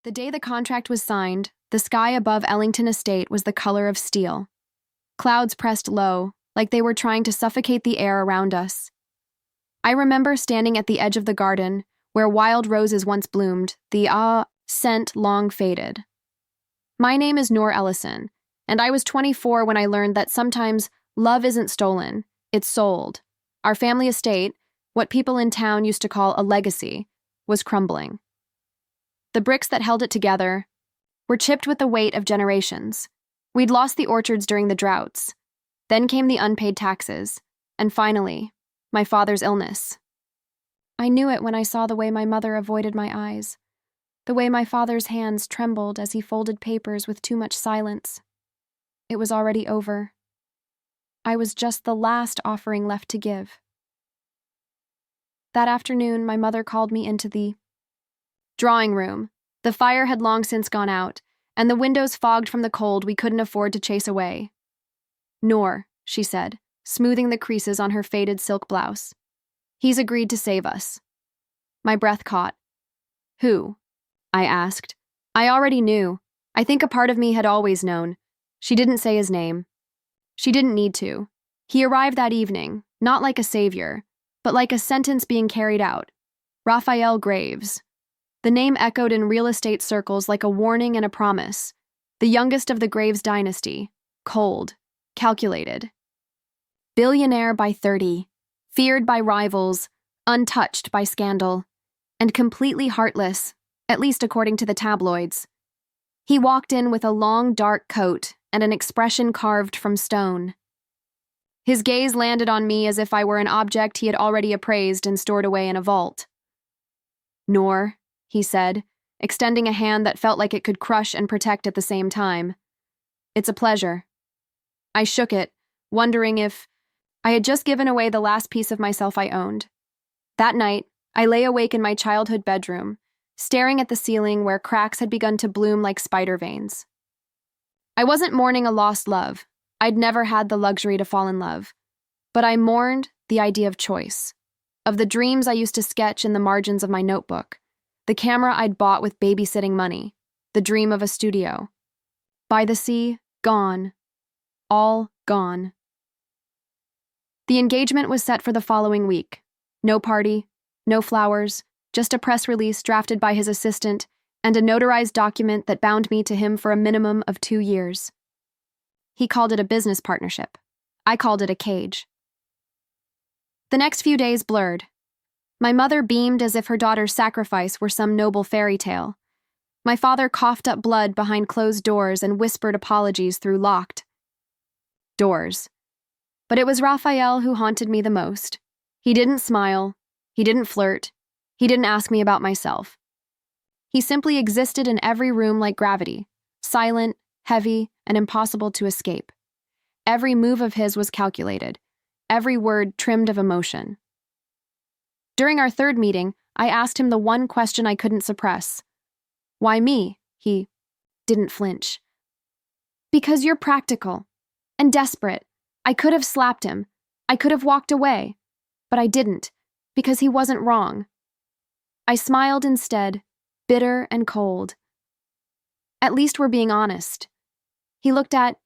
The day the contract was signed, the sky above Ellington Estate was the color of steel. Clouds pressed low, like they were trying to suffocate the air around us. I remember standing at the edge of the garden, where wild roses once bloomed, the scent long faded. My name is Noor Ellison, and I was 24 when I learned that sometimes love isn't stolen, it's sold. Our family estate, what people in town used to call a legacy, was crumbling. The bricks that held it together were chipped with the weight of generations. We'd lost the orchards during the droughts. Then came the unpaid taxes. And finally, my father's illness. I knew it when I saw the way my mother avoided my eyes, the way my father's hands trembled as he folded papers with too much silence. It was already over. I was just the last offering left to give. That afternoon, my mother called me into the drawing room. The fire had long since gone out, and the windows fogged from the cold we couldn't afford to chase away. "Noor," she said, smoothing the creases on her faded silk blouse. "He's agreed to save us." My breath caught. "Who?" I asked. I already knew. I think a part of me had always known. She didn't say his name. She didn't need to. He arrived that evening, not like a savior, but like a sentence being carried out. Raphael Graves. The name echoed in real estate circles like a warning and a promise. The youngest of the Graves dynasty. Cold. Calculated. Billionaire by 30. Feared by rivals. Untouched by scandal. And completely heartless, at least according to the tabloids. He walked in with a long, dark coat and an expression carved from stone. His gaze landed on me as if I were an object he had already appraised and stored away in a vault. "Noor," he said, extending a hand that felt like it could crush and protect at the same time. "It's a pleasure." I shook it, wondering if I had just given away the last piece of myself I owned. That night, I lay awake in my childhood bedroom, staring at the ceiling where cracks had begun to bloom like spider veins. I wasn't mourning a lost love. I'd never had the luxury to fall in love. But I mourned the idea of choice, of the dreams I used to sketch in the margins of my notebook, the camera I'd bought with babysitting money, the dream of a studio. By the sea, gone. All gone. The engagement was set for the following week. No party, no flowers, just a press release drafted by his assistant and a notarized document that bound me to him for a minimum of 2 years. He called it a business partnership. I called it a cage. The next few days blurred. My mother beamed as if her daughter's sacrifice were some noble fairy tale. My father coughed up blood behind closed doors and whispered apologies through locked doors. But it was Raphael who haunted me the most. He didn't smile. He didn't flirt. He didn't ask me about myself. He simply existed in every room like gravity, silent, heavy, and impossible to escape. Every move of his was calculated, every word trimmed of emotion. During our third meeting, I asked him the one question I couldn't suppress. "Why me?" He didn't flinch. "Because you're practical and desperate. I could have slapped him. I could have walked away. But I didn't, because he wasn't wrong." I smiled instead, bitter and cold. "At least we're being honest." He looked at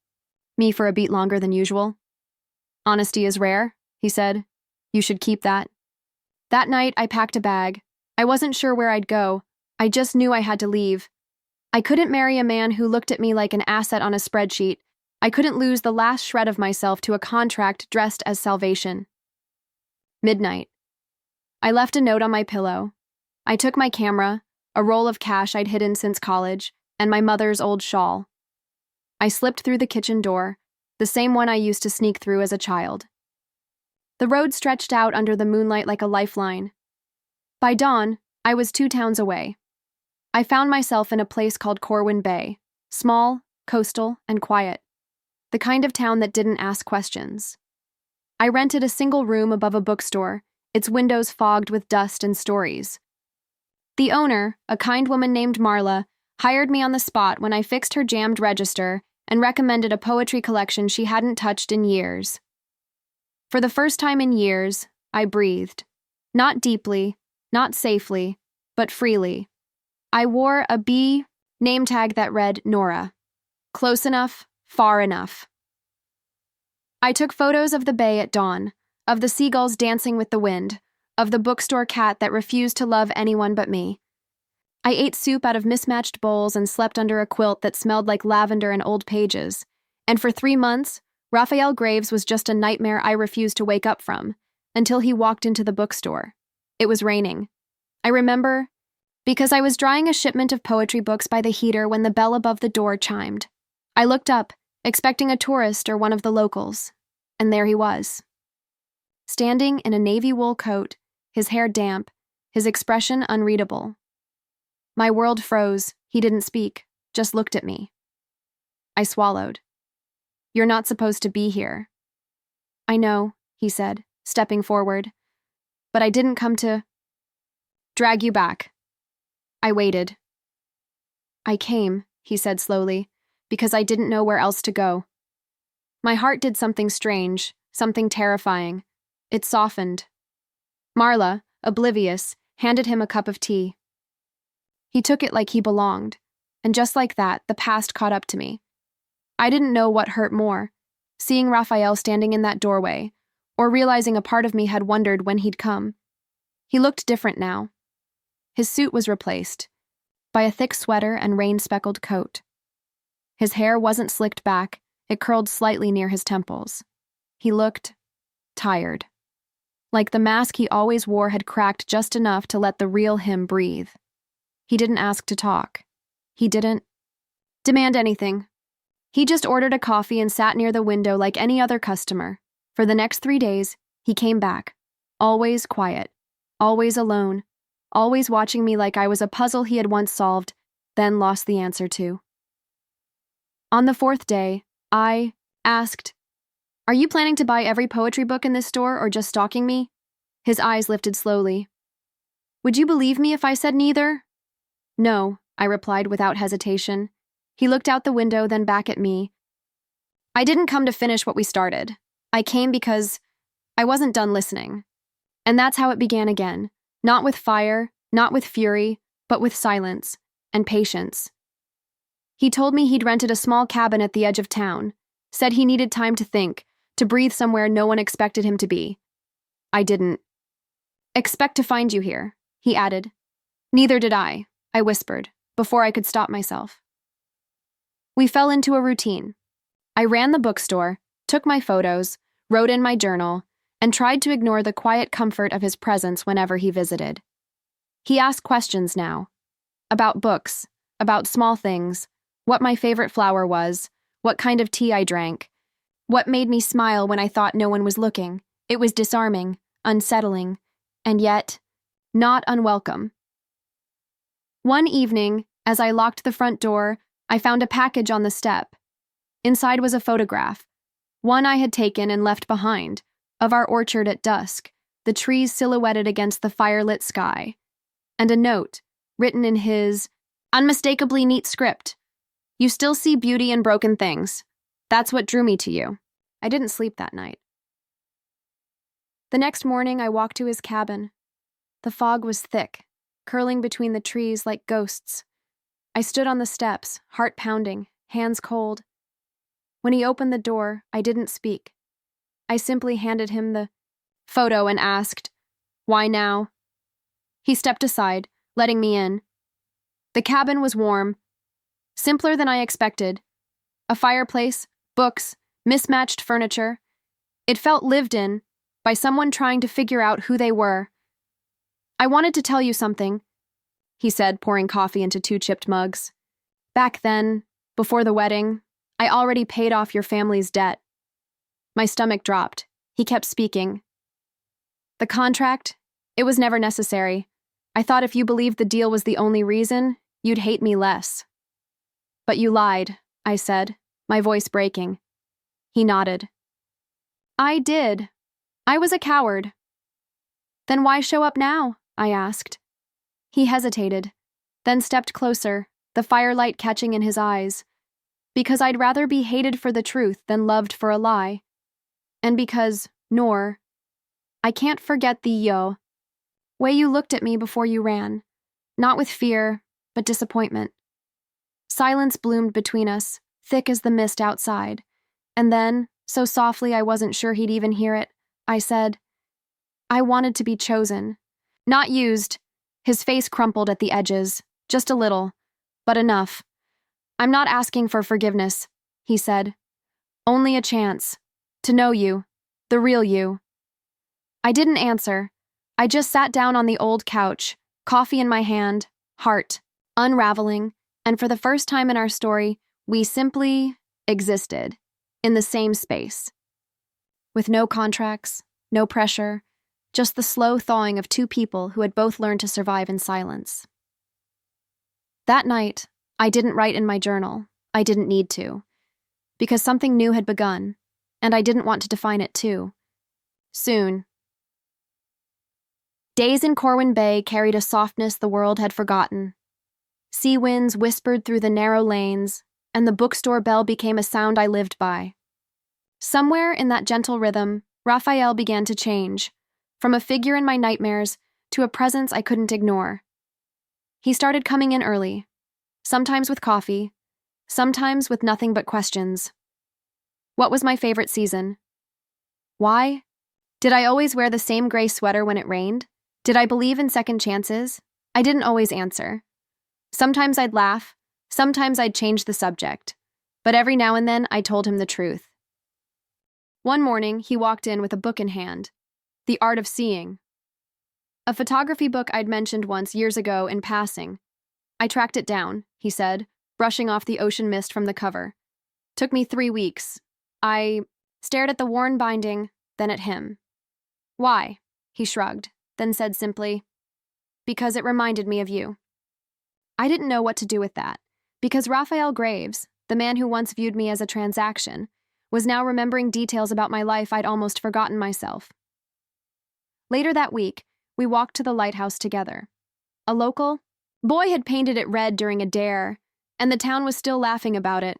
me for a beat longer than usual. "Honesty is rare," he said. "You should keep that." That night, I packed a bag. I wasn't sure where I'd go. I just knew I had to leave. I couldn't marry a man who looked at me like an asset on a spreadsheet. I couldn't lose the last shred of myself to a contract dressed as salvation. Midnight. I left a note on my pillow. I took my camera, a roll of cash I'd hidden since college, and my mother's old shawl. I slipped through the kitchen door, the same one I used to sneak through as a child. The road stretched out under the moonlight like a lifeline. By dawn, I was 2 towns away. I found myself in a place called Corwin Bay, small, coastal, and quiet. The kind of town that didn't ask questions. I rented a single room above a bookstore, its windows fogged with dust and stories. The owner, a kind woman named Marla, hired me on the spot when I fixed her jammed register and recommended a poetry collection she hadn't touched in years. For the first time in years, I breathed. Not deeply, not safely, but freely. I wore a B name tag that read Nora. Close enough, far enough. I took photos of the bay at dawn, of the seagulls dancing with the wind, of the bookstore cat that refused to love anyone but me. I ate soup out of mismatched bowls and slept under a quilt that smelled like lavender and old pages. And for 3 months, Raphael Graves was just a nightmare I refused to wake up from, until he walked into the bookstore. It was raining. I remember because I was drying a shipment of poetry books by the heater when the bell above the door chimed. I looked up, expecting a tourist or one of the locals, and there he was. Standing in a navy wool coat, his hair damp, his expression unreadable. My world froze. He didn't speak, just looked at me. I swallowed. "You're not supposed to be here." "I know," he said, stepping forward. "But I didn't come to drag you back." I waited. "I came," he said slowly, "because I didn't know where else to go." My heart did something strange, something terrifying. It softened. Marla, oblivious, handed him a cup of tea. He took it like he belonged, and just like that, the past caught up to me. I didn't know what hurt more, seeing Raphael standing in that doorway, or realizing a part of me had wondered when he'd come. He looked different now. His suit was replaced by a thick sweater and rain-speckled coat. His hair wasn't slicked back, it curled slightly near his temples. He looked tired, like the mask he always wore had cracked just enough to let the real him breathe. He didn't ask to talk. He didn't demand anything. He just ordered a coffee and sat near the window like any other customer. For the next 3 days, he came back, always quiet, always alone, always watching me like I was a puzzle he had once solved, then lost the answer to. On the 4th day, I asked, "Are you planning to buy every poetry book in this store or just stalking me?" His eyes lifted slowly. "Would you believe me if I said neither?" "No," I replied without hesitation. He looked out the window, then back at me. "I didn't come to finish what we started. I came because I wasn't done listening." And that's how it began again. Not with fire, not with fury, but with silence and patience. He told me he'd rented a small cabin at the edge of town, said he needed time to think, to breathe somewhere no one expected him to be. "I didn't expect to find you here," he added. "Neither did I whispered, before I could stop myself. We fell into a routine. I ran the bookstore, took my photos, wrote in my journal, and tried to ignore the quiet comfort of his presence whenever he visited. He asked questions now. About books, about small things, what my favorite flower was, what kind of tea I drank, what made me smile when I thought no one was looking. It was disarming, unsettling, and yet, not unwelcome. One evening, as I locked the front door, I found a package on the step. Inside was a photograph, one I had taken and left behind, of our orchard at dusk, the trees silhouetted against the firelit sky, and a note, written in his unmistakably neat script. "You still see beauty in broken things. That's what drew me to you." I didn't sleep that night. The next morning, I walked to his cabin. The fog was thick, curling between the trees like ghosts. I stood on the steps, heart pounding, hands cold. When he opened the door, I didn't speak. I simply handed him the photo and asked, "Why now?" He stepped aside, letting me in. The cabin was warm, simpler than I expected. A fireplace, books, mismatched furniture. It felt lived in by someone trying to figure out who they were. "I wanted to tell you something," he said, pouring coffee into 2 chipped mugs. "Back then, before the wedding, I already paid off your family's debt." My stomach dropped. He kept speaking. "The contract? It was never necessary. I thought if you believed the deal was the only reason, you'd hate me less." "But you lied," I said, my voice breaking. He nodded. "I did. I was a coward." "Then why show up now?" I asked. He hesitated, then stepped closer, the firelight catching in his eyes. "Because I'd rather be hated for the truth than loved for a lie. And because, Noor, I can't forget the way you looked at me before you ran. Not with fear, but disappointment. Silence bloomed between us, thick as the mist outside. And then, so softly I wasn't sure he'd even hear it, I said, I wanted to be chosen. Not used. His face crumpled at the edges, just a little, but enough. I'm not asking for forgiveness, he said. Only a chance. To know you. The real you. I didn't answer. I just sat down on the old couch, coffee in my hand, heart unraveling, and for the first time in our story, we simply existed in the same space. With no contracts, no pressure, just the slow thawing of two people who had both learned to survive in silence. That night, I didn't write in my journal. I didn't need to. Because something new had begun, and I didn't want to define it too. Soon. Days in Corwin Bay carried a softness the world had forgotten. Sea winds whispered through the narrow lanes, and the bookstore bell became a sound I lived by. Somewhere in that gentle rhythm, Raphael began to change, from a figure in my nightmares to a presence I couldn't ignore. He started coming in early, sometimes with coffee, sometimes with nothing but questions. What was my favorite season? Why? Did I always wear the same gray sweater when it rained? Did I believe in second chances? I didn't always answer. Sometimes I'd laugh, sometimes I'd change the subject, but every now and then I told him the truth. One morning, he walked in with a book in hand, The Art of Seeing. A photography book I'd mentioned once years ago in passing. I tracked it down, he said, brushing off the ocean mist from the cover. Took me 3 weeks. I stared at the worn binding, then at him. Why? He shrugged, then said simply, because it reminded me of you. I didn't know what to do with that, because Raphael Graves, the man who once viewed me as a transaction, was now remembering details about my life I'd almost forgotten myself. Later that week, we walked to the lighthouse together. A local boy had painted it red during a dare, and the town was still laughing about it.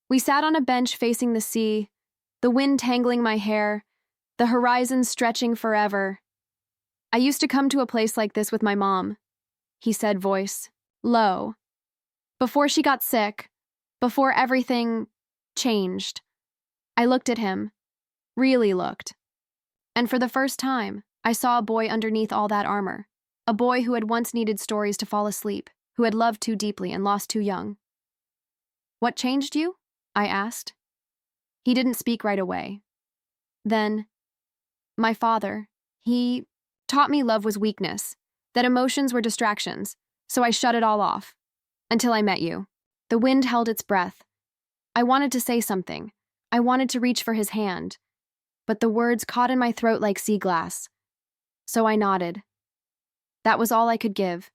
We sat on a bench facing the sea, the wind tangling my hair, the horizon stretching forever. I used to come to a place like this with my mom, he said, voice low. Before she got sick, before everything changed. I looked at him, really looked. And for the first time, I saw a boy underneath all that armor. A boy who had once needed stories to fall asleep, who had loved too deeply and lost too young. What changed you? I asked. He didn't speak right away. Then, my father, he taught me love was weakness, that emotions were distractions, so I shut it all off. Until I met you. The wind held its breath. I wanted to say something. I wanted to reach for his hand, but the words caught in my throat like sea glass. So I nodded. That was all I could give,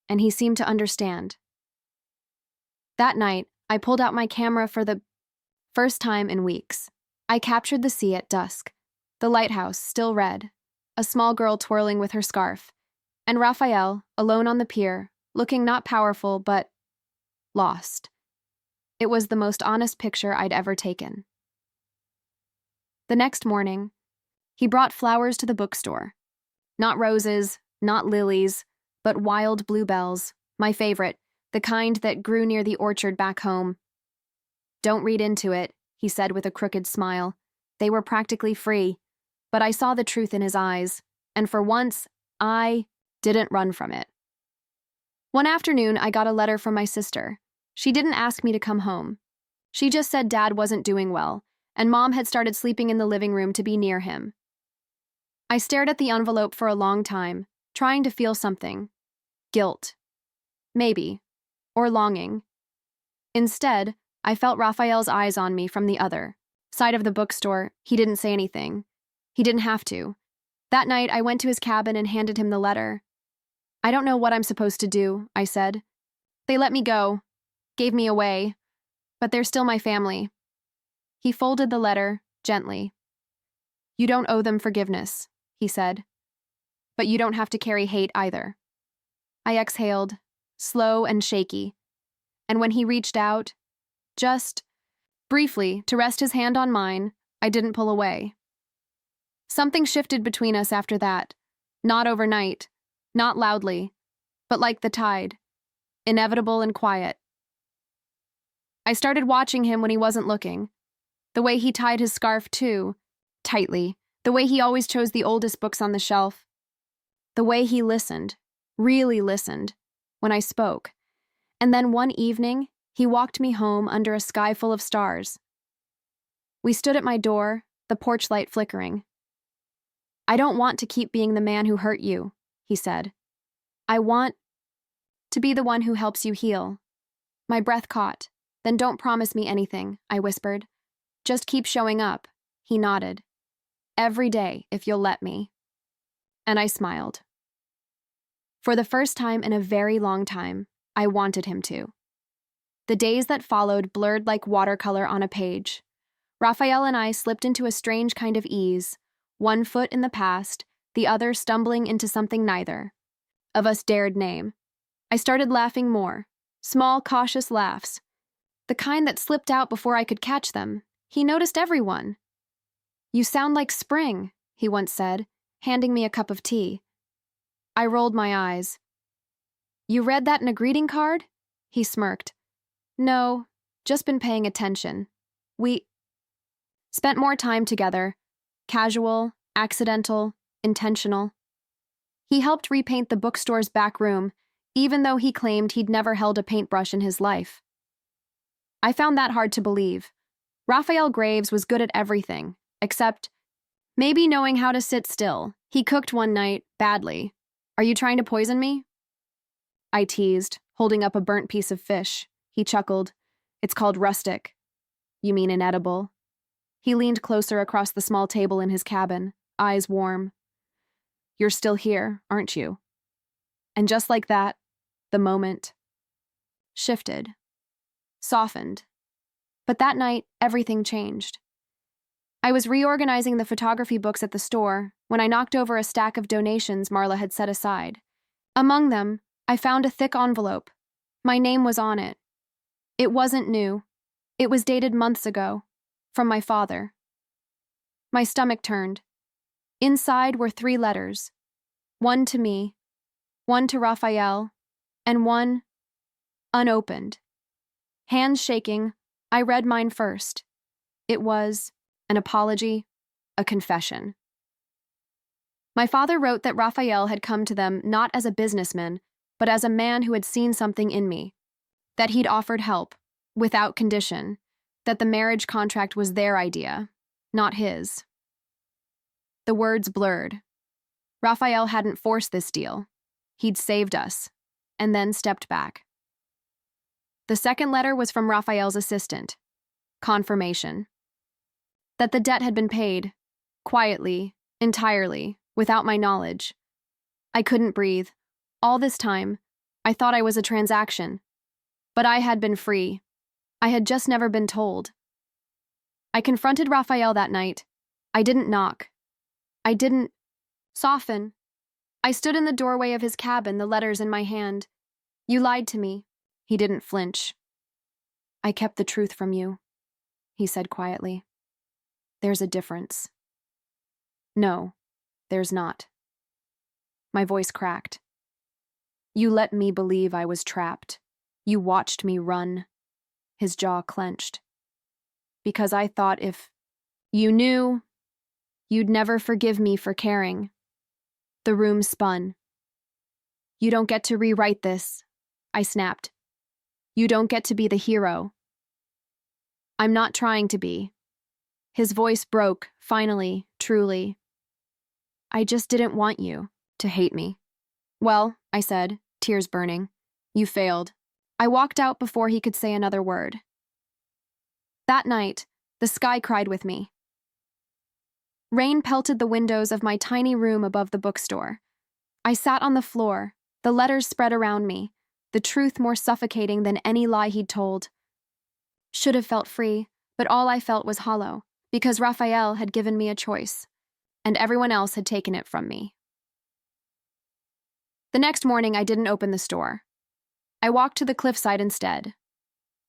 and he seemed to understand. That night, I pulled out my camera for the first time in weeks. I captured the sea at dusk, the lighthouse still red, a small girl twirling with her scarf, and Raphael, alone on the pier, looking not powerful but lost. It was the most honest picture I'd ever taken. The next morning, he brought flowers to the bookstore. Not roses, not lilies, but wild bluebells, my favorite, the kind that grew near the orchard back home. Don't read into it, he said with a crooked smile. They were practically free, but I saw the truth in his eyes, and for once, I didn't run from it. One afternoon, I got a letter from my sister. She didn't ask me to come home. She just said Dad wasn't doing well, and Mom had started sleeping in the living room to be near him. I stared at the envelope for a long time, trying to feel something. Guilt. Maybe. Or longing. Instead, I felt Raphael's eyes on me from the other side of the bookstore. He didn't say anything. He didn't have to. That night, I went to his cabin and handed him the letter. I don't know what I'm supposed to do, I said. They let me go, gave me away, but they're still my family. He folded the letter gently. You don't owe them forgiveness, he said, but you don't have to carry hate either. I exhaled, slow and shaky, and when he reached out, just briefly, to rest his hand on mine, I didn't pull away. Something shifted between us after that, not overnight, not loudly, but like the tide. inevitable and quiet. I started watching him when he wasn't looking. The way he tied his scarf, too, tightly. The way he always chose the oldest books on the shelf. The way he listened, really listened, when I spoke. And then one evening, he walked me home under a sky full of stars. We stood at my door, the porch light flickering. "I don't want to keep being the man who hurt you," he said. "I want to be the one who helps you heal." My breath caught. "Then don't promise me anything," I whispered. "Just keep showing up." He nodded. "Every day, if you'll let me." And I smiled. For the first time in a very long time, I wanted him to. The days that followed blurred like watercolor on a page. Raphael and I slipped into a strange kind of ease, one foot in the past, the other stumbling into something neither of us dared name. I started laughing more, small, cautious laughs, the kind that slipped out before I could catch them. He noticed everyone. "You sound like spring," he once said, handing me a cup of tea. I rolled my eyes. "You read that in a greeting card?" He smirked. "No, just been paying attention. We spent more time together, casual, accidental, intentional." He helped repaint the bookstore's back room, even though he claimed he'd never held a paintbrush in his life. I found that hard to believe. Raphael Graves was good at everything, except maybe knowing how to sit still. He cooked one night, badly. "Are you trying to poison me?" I teased, holding up a burnt piece of fish. He chuckled. "It's called rustic." "You mean inedible?" He leaned closer across the small table in his cabin, eyes warm. "You're still here, aren't you?" And just like that, the moment shifted, softened. But that night, everything changed. I was reorganizing the photography books at the store when I knocked over a stack of donations Marla had set aside. Among them, I found a thick envelope. My name was on it. It wasn't new. It was dated months ago, from my father. My stomach turned. Inside were 3 letters. One to me, one to Raphael, and one unopened. Hands shaking, I read mine first. It was an apology, a confession. My father wrote that Raphael had come to them not as a businessman, but as a man who had seen something in me, that he'd offered help, without condition, that the marriage contract was their idea, not his. The words blurred. Raphael hadn't forced this deal. He'd saved us, and then stepped back. The second letter was from Raphael's assistant. Confirmation. That the debt had been paid, quietly, entirely, without my knowledge. I couldn't breathe. All this time, I thought I was a transaction. But I had been free. I had just never been told. I confronted Raphael that night. I didn't knock. I didn't soften. I stood in the doorway of his cabin, the letters in my hand. "You lied to me." He didn't flinch. "I kept the truth from you," he said quietly. "There's a difference." "No, there's not." My voice cracked. "You let me believe I was trapped. You watched me run." His jaw clenched. "Because I thought if you knew, you'd never forgive me for caring." The room spun. "You don't get to rewrite this," I snapped. "You don't get to be the hero." "I'm not trying to be." His voice broke, finally, truly. "I just didn't want you to hate me." "Well," I said, tears burning, "you failed." I walked out before he could say another word. That night, the sky cried with me. Rain pelted the windows of my tiny room above the bookstore. I sat on the floor, the letters spread around me, the truth more suffocating than any lie he'd told. Should have felt free, but all I felt was hollow, because Raphael had given me a choice, and everyone else had taken it from me. The next morning, I didn't open the store. I walked to the cliffside instead,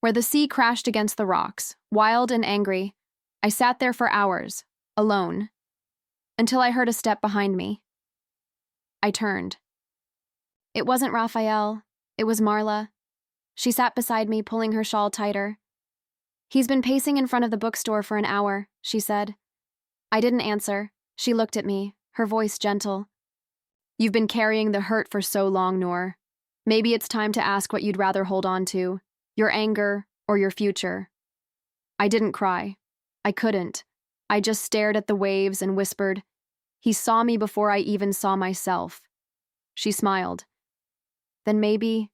where the sea crashed against the rocks, wild and angry. I sat there for hours, alone, until I heard a step behind me. I turned. It wasn't Raphael, it was Marla, She sat beside me, pulling her shawl tighter. He's been pacing in front of the bookstore for an hour, she said. I didn't answer. She looked at me, her voice gentle. You've been carrying the hurt for so long, Noor. Maybe it's time to ask what you'd rather hold on to, your anger or your future. I didn't cry. I couldn't. I just stared at the waves and whispered, he saw me before I even saw myself. She smiled. Then maybe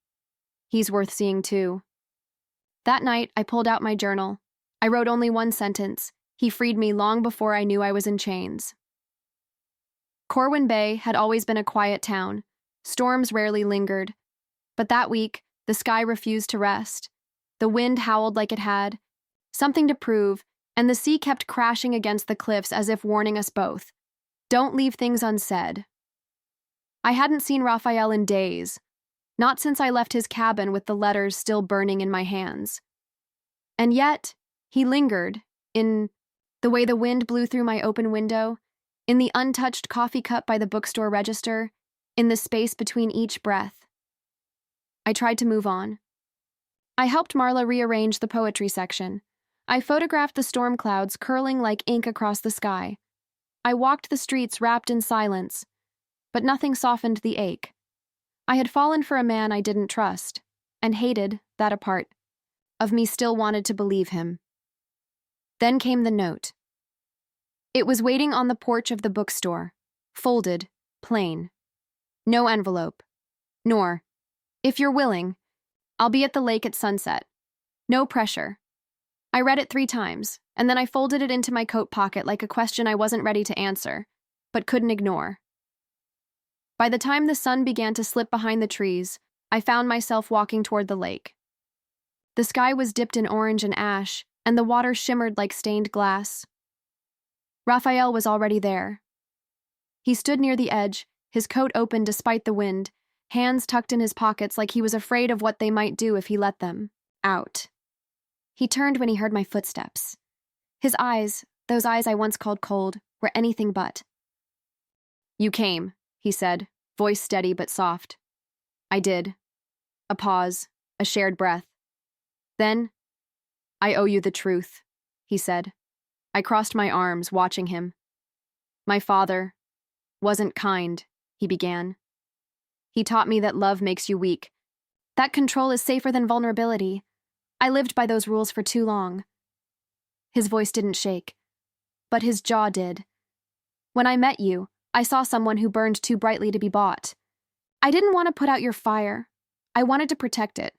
he's worth seeing too. That night, I pulled out my journal. I wrote only one sentence. He freed me long before I knew I was in chains. Corwin Bay had always been a quiet town. Storms rarely lingered. But that week, the sky refused to rest. The wind howled like it had something to prove, and the sea kept crashing against the cliffs as if warning us both. Don't leave things unsaid. I hadn't seen Raphael in days, not since I left his cabin with the letters still burning in my hands. And yet, he lingered, in the way the wind blew through my open window, in the untouched coffee cup by the bookstore register, in the space between each breath. I tried to move on. I helped Marla rearrange the poetry section. I photographed the storm clouds curling like ink across the sky. I walked the streets wrapped in silence, but nothing softened the ache. I had fallen for a man I didn't trust, and hated that a part of me still wanted to believe him. Then came the note. It was waiting on the porch of the bookstore, folded, plain. No envelope. Nor, if you're willing, I'll be at the lake at sunset. No pressure. I read it 3 times, and then I folded it into my coat pocket like a question I wasn't ready to answer, but couldn't ignore. By the time the sun began to slip behind the trees, I found myself walking toward the lake. The sky was dipped in orange and ash, and the water shimmered like stained glass. Raphael was already there. He stood near the edge, his coat open despite the wind, hands tucked in his pockets like he was afraid of what they might do if he let them out. He turned when he heard my footsteps. His eyes, those eyes I once called cold, were anything but. You came, he said, voice steady but soft. I did. A pause, a shared breath. Then, I owe you the truth, he said. I crossed my arms, watching him. My father wasn't kind, he began. He taught me that love makes you weak, that control is safer than vulnerability. I lived by those rules for too long. His voice didn't shake, but his jaw did. When I met you, I saw someone who burned too brightly to be bought. I didn't want to put out your fire. I wanted to protect it.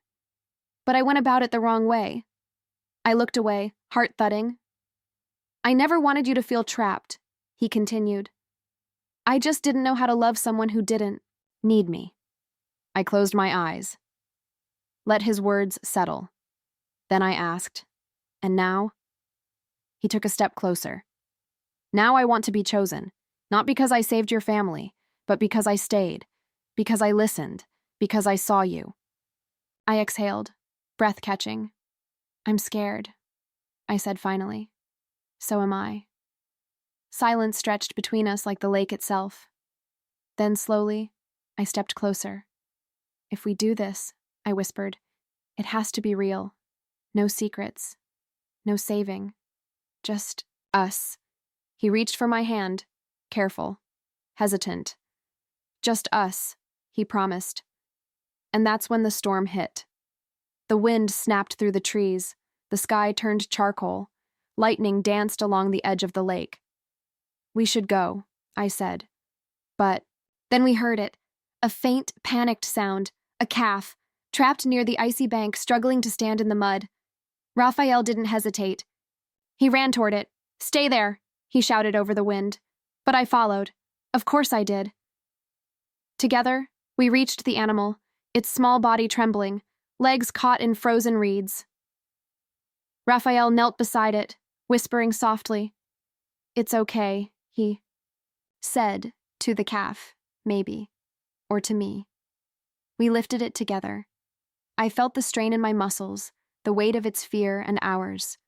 But I went about it the wrong way. I looked away, heart thudding. I never wanted you to feel trapped, he continued. I just didn't know how to love someone who didn't need me. I closed my eyes. Let his words settle. Then I asked, and now? He took a step closer. Now I want to be chosen, not because I saved your family, but because I stayed, because I listened, because I saw you. I exhaled, breath catching. I'm scared, I said finally. So am I. Silence stretched between us like the lake itself. Then slowly, I stepped closer. If we do this, I whispered, it has to be real. No secrets. No saving. Just us. He reached for my hand, careful, hesitant. Just us, he promised. And that's when the storm hit. The wind snapped through the trees, the sky turned charcoal, lightning danced along the edge of the lake. We should go, I said. But then we heard it, a faint, panicked sound, a calf, trapped near the icy bank, struggling to stand in the mud. Raphael didn't hesitate. He ran toward it. Stay there, he shouted over the wind. But I followed. Of course I did. Together, we reached the animal, its small body trembling, legs caught in frozen reeds. Raphael knelt beside it, whispering softly. It's okay, he said to the calf, maybe, or to me. We lifted it together. I felt the strain in my muscles, the weight of its fear and ours.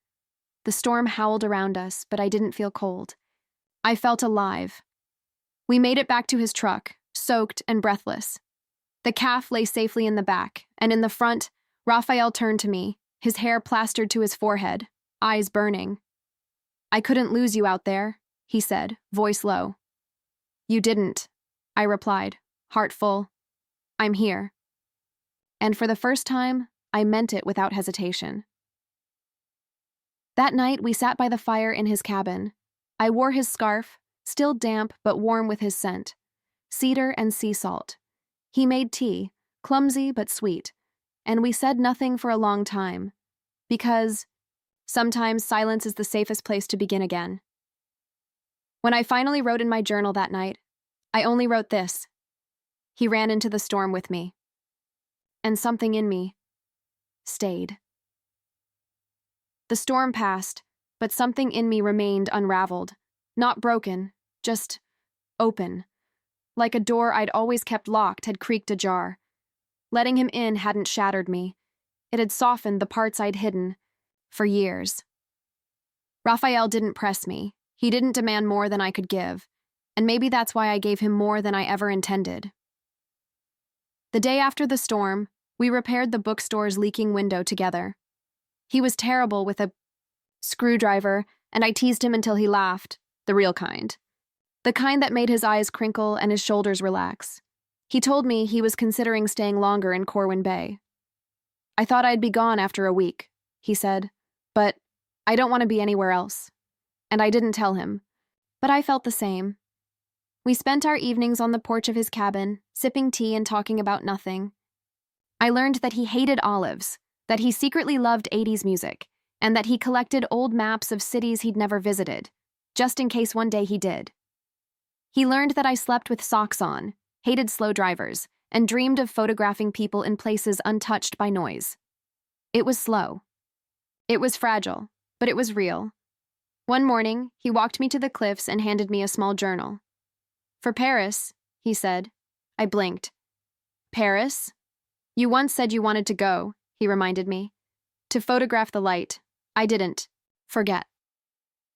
The storm howled around us, but I didn't feel cold. I felt alive. We made it back to his truck, soaked and breathless. The calf lay safely in the back, and in the front, Raphael turned to me, his hair plastered to his forehead, eyes burning. "I couldn't lose you out there," he said, voice low. "You didn't," I replied, heart full. "I'm here." And for the first time, I meant it without hesitation. That night, we sat by the fire in his cabin. I wore his scarf, still damp but warm with his scent, cedar and sea salt. He made tea, clumsy but sweet, and we said nothing for a long time, because sometimes silence is the safest place to begin again. When I finally wrote in my journal that night, I only wrote this: "He ran into the storm with me." And something in me stayed. The storm passed, but something in me remained unraveled, not broken, just open, like a door I'd always kept locked had creaked ajar. Letting him in hadn't shattered me. It had softened the parts I'd hidden for years. Raphael didn't press me. He didn't demand more than I could give, and maybe that's why I gave him more than I ever intended. The day after the storm, we repaired the bookstore's leaking window together. He was terrible with a screwdriver, and I teased him until he laughed, the real kind. The kind that made his eyes crinkle and his shoulders relax. He told me he was considering staying longer in Corwin Bay. "I thought I'd be gone after a week," he said, "but I don't want to be anywhere else." And I didn't tell him, but I felt the same. We spent our evenings on the porch of his cabin, sipping tea and talking about nothing. I learned that he hated olives, that he secretly loved 80s music, and that he collected old maps of cities he'd never visited, just in case one day he did. He learned that I slept with socks on, hated slow drivers, and dreamed of photographing people in places untouched by noise. It was slow. It was fragile, but it was real. One morning, he walked me to the cliffs and handed me a small journal. "For Paris," he said. I blinked. "Paris? You once said you wanted to go," he reminded me. "To photograph the light. I didn't. Forget."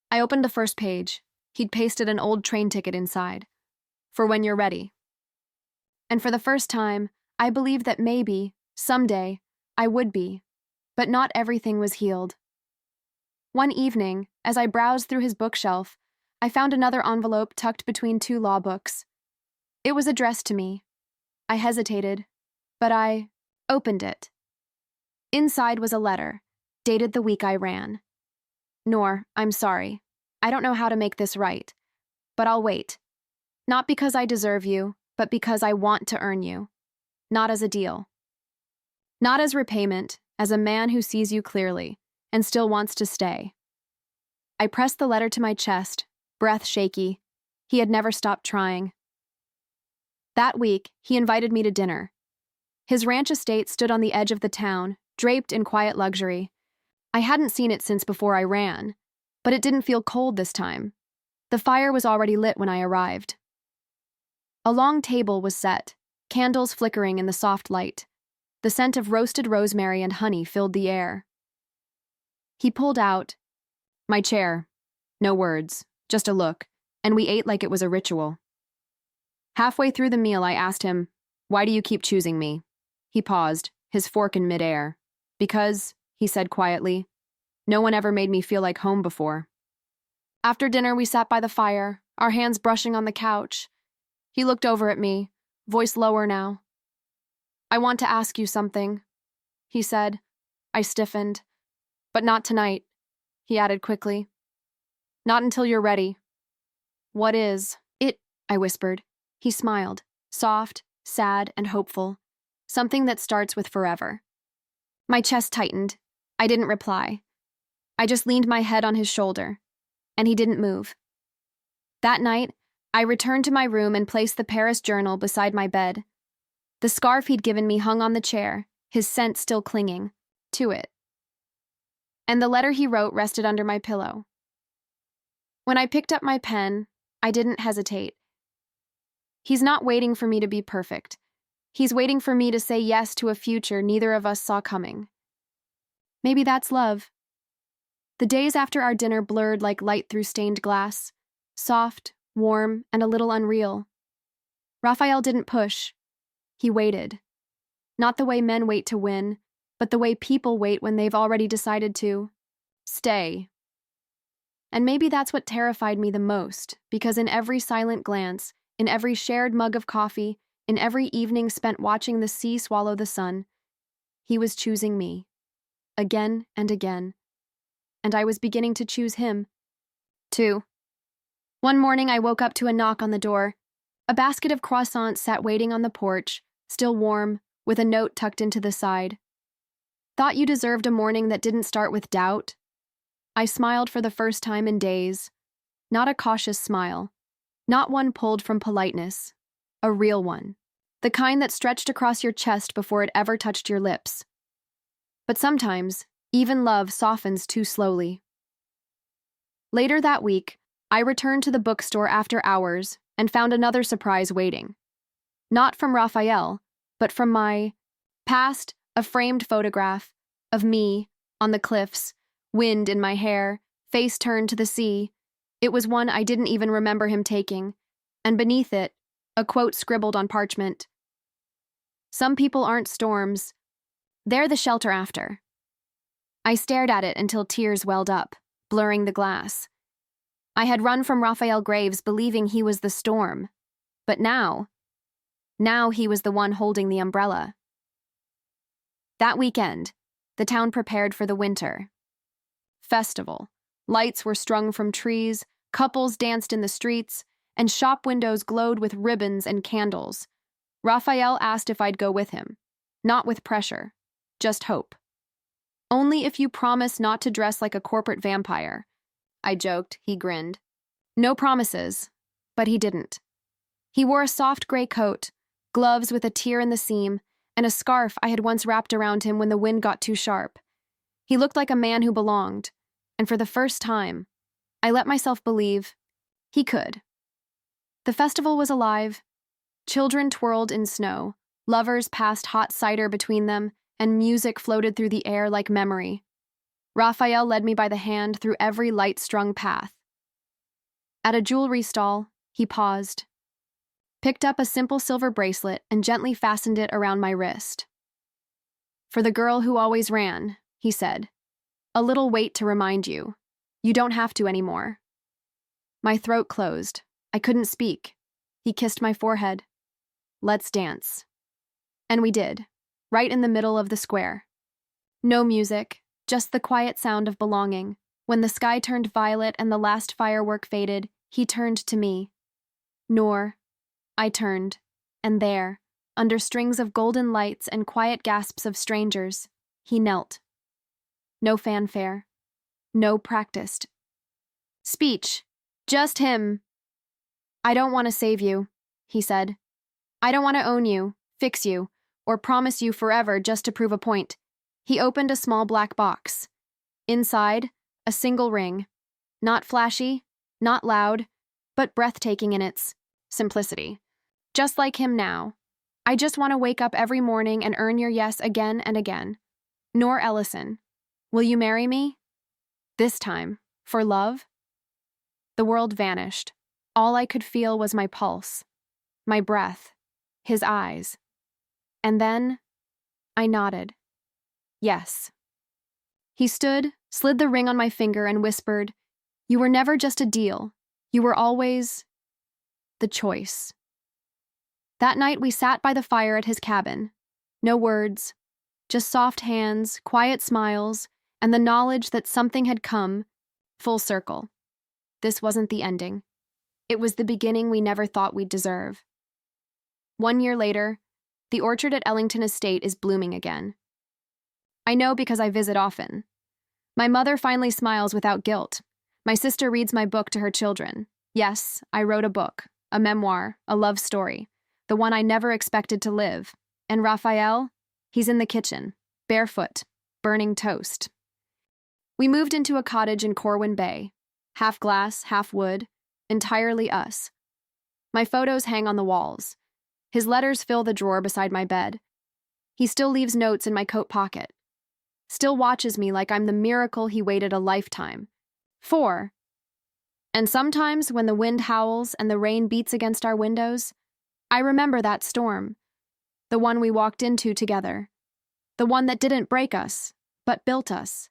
I opened the first page. He'd pasted an old train ticket inside. "For when you're ready." And for the first time, I believed that maybe, someday, I would be. But not everything was healed. One evening, as I browsed through his bookshelf, I found another envelope tucked between two law books. It was addressed to me. I hesitated, but I opened it. Inside was a letter, dated the week I ran. "Noor, I'm sorry. I don't know how to make this right, but I'll wait. Not because I deserve you, but because I want to earn you. Not as a deal. Not as repayment, as a man who sees you clearly and still wants to stay." I pressed the letter to my chest, breath shaky. He had never stopped trying. That week, he invited me to dinner. His ranch estate stood on the edge of the town, draped in quiet luxury. I hadn't seen it since before I ran, but it didn't feel cold this time. The fire was already lit when I arrived. A long table was set, candles flickering in the soft light. The scent of roasted rosemary and honey filled the air. He pulled out my chair. No words, just a look, and we ate like it was a ritual. Halfway through the meal, I asked him, "Why do you keep choosing me?" He paused, his fork in midair. "Because," he said quietly, "no one ever made me feel like home before." After dinner, we sat by the fire, our hands brushing on the couch. He looked over at me, voice lower now. "I want to ask you something," he said. I stiffened. "But not tonight," he added quickly. "Not until you're ready." "What is it?" I whispered. He smiled, soft, sad, and hopeful. "Something that starts with forever." My chest tightened. I didn't reply. I just leaned my head on his shoulder, and he didn't move. That night, I returned to my room and placed the Paris journal beside my bed. The scarf he'd given me hung on the chair, his scent still clinging to it. And the letter he wrote rested under my pillow. When I picked up my pen, I didn't hesitate. He's not waiting for me to be perfect. He's waiting for me to say yes to a future neither of us saw coming. Maybe that's love. The days after our dinner blurred like light through stained glass, soft, warm, and a little unreal. Raphael didn't push. He waited. Not the way men wait to win, but the way people wait when they've already decided to stay. And maybe that's what terrified me the most, because in every silent glance, in every shared mug of coffee, in every evening spent watching the sea swallow the sun, he was choosing me, again and again, and I was beginning to choose him, too. One morning I woke up to a knock on the door. A basket of croissants sat waiting on the porch, still warm, with a note tucked into the side. Thought you deserved a morning that didn't start with doubt? I smiled for the first time in days. Not a cautious smile. Not one pulled from politeness. A real one. The kind that stretched across your chest before it ever touched your lips. But sometimes, even love softens too slowly. Later that week, I returned to the bookstore after hours and found another surprise waiting. Not from Raphael, but from my past, a framed photograph of me on the cliffs, wind in my hair, face turned to the sea. It was one I didn't even remember him taking, and beneath it, a quote scribbled on parchment. Some people aren't storms. They're the shelter after. I stared at it until tears welled up, blurring the glass. I had run from Raphael Graves believing he was the storm, but now he was the one holding the umbrella. That weekend, the town prepared for the winter. Festival. Lights were strung from trees, couples danced in the streets, and shop windows glowed with ribbons and candles. Raphael asked if I'd go with him. Not with pressure, just hope. Only if you promise not to dress like a corporate vampire. I joked, he grinned. No promises, but he didn't. He wore a soft gray coat, gloves with a tear in the seam, and a scarf I had once wrapped around him when the wind got too sharp. He looked like a man who belonged, and for the first time, I let myself believe he could. The festival was alive. Children twirled in snow, lovers passed hot cider between them, and music floated through the air like memory. Raphael led me by the hand through every light-strung path. At a jewelry stall, he paused, picked up a simple silver bracelet and gently fastened it around my wrist. For the girl who always ran, he said, a little weight to remind you. You don't have to anymore. My throat closed. I couldn't speak. He kissed my forehead. Let's dance. And we did, right in the middle of the square. No music, just the quiet sound of belonging. When the sky turned violet and the last firework faded, he turned to me. Noor. I turned, and there, under strings of golden lights and quiet gasps of strangers, he knelt. No fanfare. No practiced speech. Just him. I don't want to save you, he said. I don't want to own you, fix you, or promise you forever just to prove a point. He opened a small black box. Inside, a single ring. Not flashy, not loud, but breathtaking in its simplicity. Just like him now. I just want to wake up every morning and earn your yes again and again. Noor Ellison, will you marry me? This time, for love? The world vanished. All I could feel was my pulse, my breath, his eyes. And then, I nodded. Yes. He stood, slid the ring on my finger, and whispered, You were never just a deal. You were always the choice. That night we sat by the fire at his cabin. No words, just soft hands, quiet smiles, and the knowledge that something had come full circle. This wasn't the ending. It was the beginning we never thought we'd deserve. 1 year later, the orchard at Ellington Estate is blooming again. I know because I visit often. My mother finally smiles without guilt. My sister reads my book to her children. Yes, I wrote a book, a memoir, a love story, the one I never expected to live. And Raphael, he's in the kitchen, barefoot, burning toast. We moved into a cottage in Corwin Bay, half glass, half wood, entirely us. My photos hang on the walls. His letters fill the drawer beside my bed. He still leaves notes in my coat pocket. Still watches me like I'm the miracle he waited a lifetime for. And sometimes when the wind howls and the rain beats against our windows, I remember that storm, the one we walked into together. The one that didn't break us, but built us.